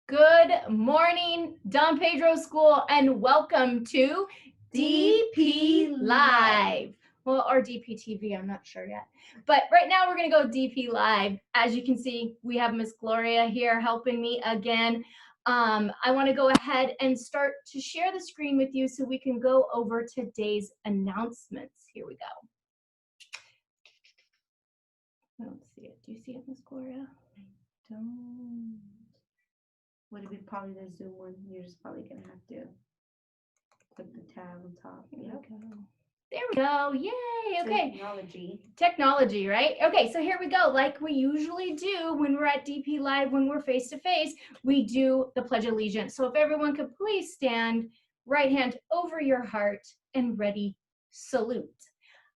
Good morning, Don Pedro School, and welcome to DP Live. Well, or DPTV, I'm not sure yet. But right now we're going to go DP Live. As you can see, we have Miss Gloria here helping me again. I want to go ahead and start to share the screen with you so we can go over today's announcements. Here we go. I don't see it. Do you see it, Miss Gloria? I don't. Would it be probably the Zoom one? You're just probably gonna have to click the tab on top. Here we go. There we go. Yay. Okay. Technology, right? Okay, so here we go. Like we usually do when we're at DP Live, when we're face to face, we do the Pledge of Allegiance. So if everyone could please stand, right hand over your heart, and ready, salute.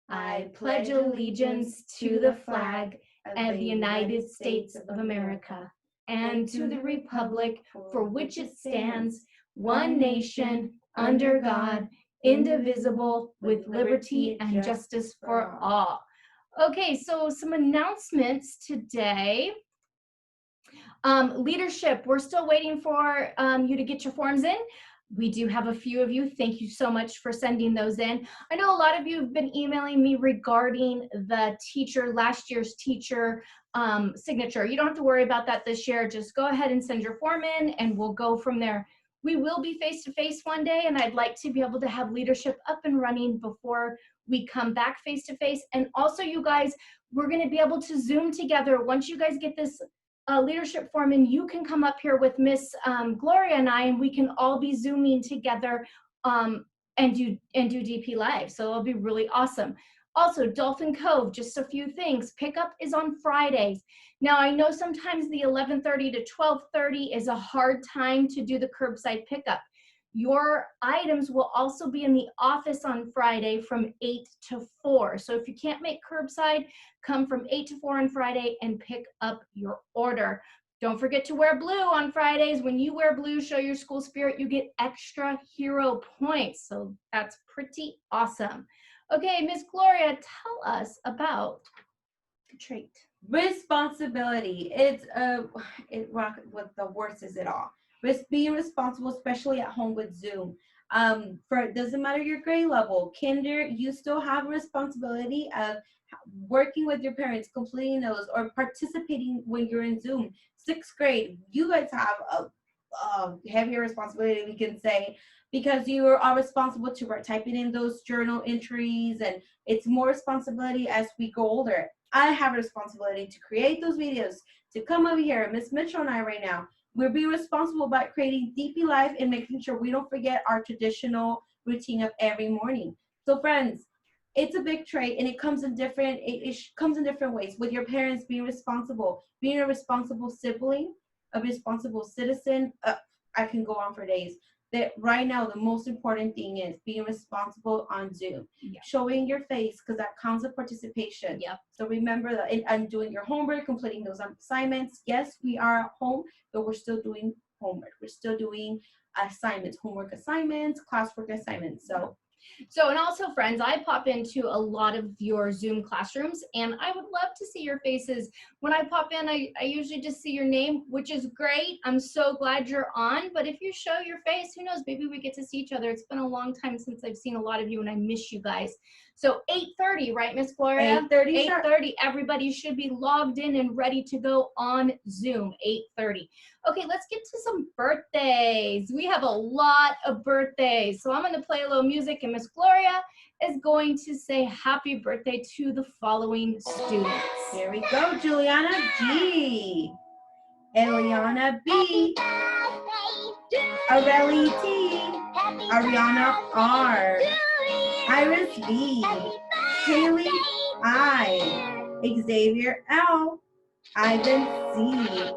I pledge allegiance to the flag of the United States of America and to the republic for which it stands, one nation, under God, indivisible, with liberty and justice for all. Okay, so some announcements today. Leadership, we're still waiting for you to get your forms in. We do have a few of you. Thank you so much for sending those in. I know a lot of you have been emailing me regarding the teacher, last year's teacher signature. You don't have to worry about that this year. Just go ahead and send your form in and we'll go from there. We will be face-to-face one day, and I'd like to be able to have leadership up and running before we come back face-to-face. And also, you guys, we're going to be able to Zoom together. Once you guys get this leadership form, and you can come up here with Miss Gloria and I, and we can all be Zooming together and do DP Live. So it'll be really awesome. Also, Dolphin Cove, just a few things. Pickup is on Fridays. Now, I know sometimes the 11:30 to 12:30 is a hard time to do the curbside pickup. Your items will also be in the office on Friday from 8 to 4. So if you can't make curbside, come from 8 to 4 on Friday and pick up your order. Don't forget to wear blue on Fridays. When you wear blue, show your school spirit, you get extra hero points. So that's pretty awesome. Okay, Miss Gloria, tell us about the trait. responsibility. What the worst is it all. Being responsible, especially at home with Zoom. For it doesn't matter your grade level, kinder, you still have a responsibility of working with your parents, completing those, or participating when you're in Zoom. Sixth grade, you guys have a heavier responsibility, we can say, because you are responsible to typing in those journal entries, and it's more responsibility as we go older. I have a responsibility to create those videos, to come over here. Miss Mitchell and I right now, we're being responsible about creating DP Live and making sure we don't forget our traditional routine of every morning. So friends, it's a big trait, and it comes in different comes in different ways. With your parents being responsible, being a responsible sibling, a responsible citizen. I can go on for days. That right now the most important thing is being responsible on Zoom, showing your face, because that counts as participation. Yep. So remember that, and doing your homework, completing those assignments. Yes, we are at home, but we're still doing homework. We're still doing assignments, homework assignments, classwork assignments. So, and also, friends, I pop into a lot of your Zoom classrooms, and I would love to see your faces. When I pop in, I usually just see your name, which is great. I'm so glad you're on. But if you show your face, who knows? Maybe we get to see each other. It's been a long time since I've seen a lot of you, and I miss you guys. So 8:30, right, Miss Gloria? 8:30. 8:30. Everybody should be logged in and ready to go on Zoom. 8:30. Okay, let's get to some birthdays. We have a lot of birthdays. So I'm going to play a little music, and Miss Gloria is going to say happy birthday to the following students. Here we go. Juliana G. Eliana B. Aurelie T. Ariana R. Iris V. Haley I. Xavier L. Ivan C.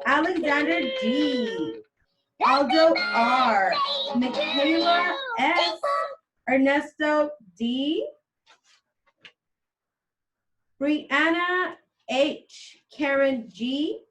Alexander D. Aldo R. Michaela S. Ernesto D. Brianna H. Karen G.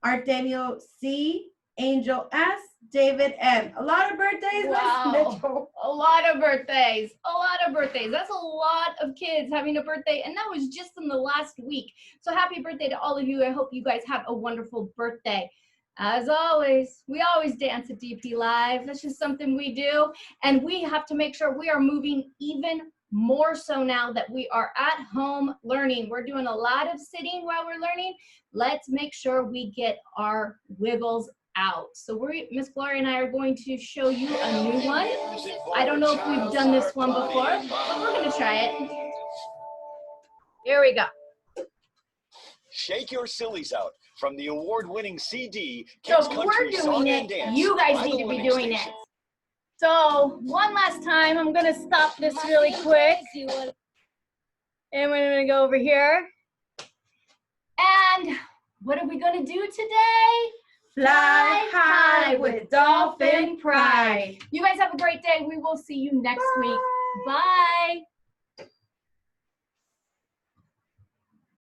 Artemio C. Angel S. David M. A lot of birthdays. Wow. A lot of birthdays. A lot of birthdays. That's a lot of kids having a birthday. And that was just in the last week. So happy birthday to all of you. I hope you guys have a wonderful birthday. As always, we always dance at DP Live. That's just something we do. And we have to make sure we are moving even more so now that we are at home learning. We're doing a lot of sitting while we're learning. Let's make sure we get our wiggles out. So Miss Gloria and I are going to show you a new one. I don't know if we've done this one before, but we're going to try it. Here we go. Shake Your Sillies Out from the award-winning CD So Kids if Country we're Song doing and it, Dance you guys by need the to be Winning doing it. Station. So one last time, I'm gonna stop this really quick. And we're gonna go over here. And what are we gonna do today? Fly high with dolphin pride. You guys have a great day. We will see you next week. Bye.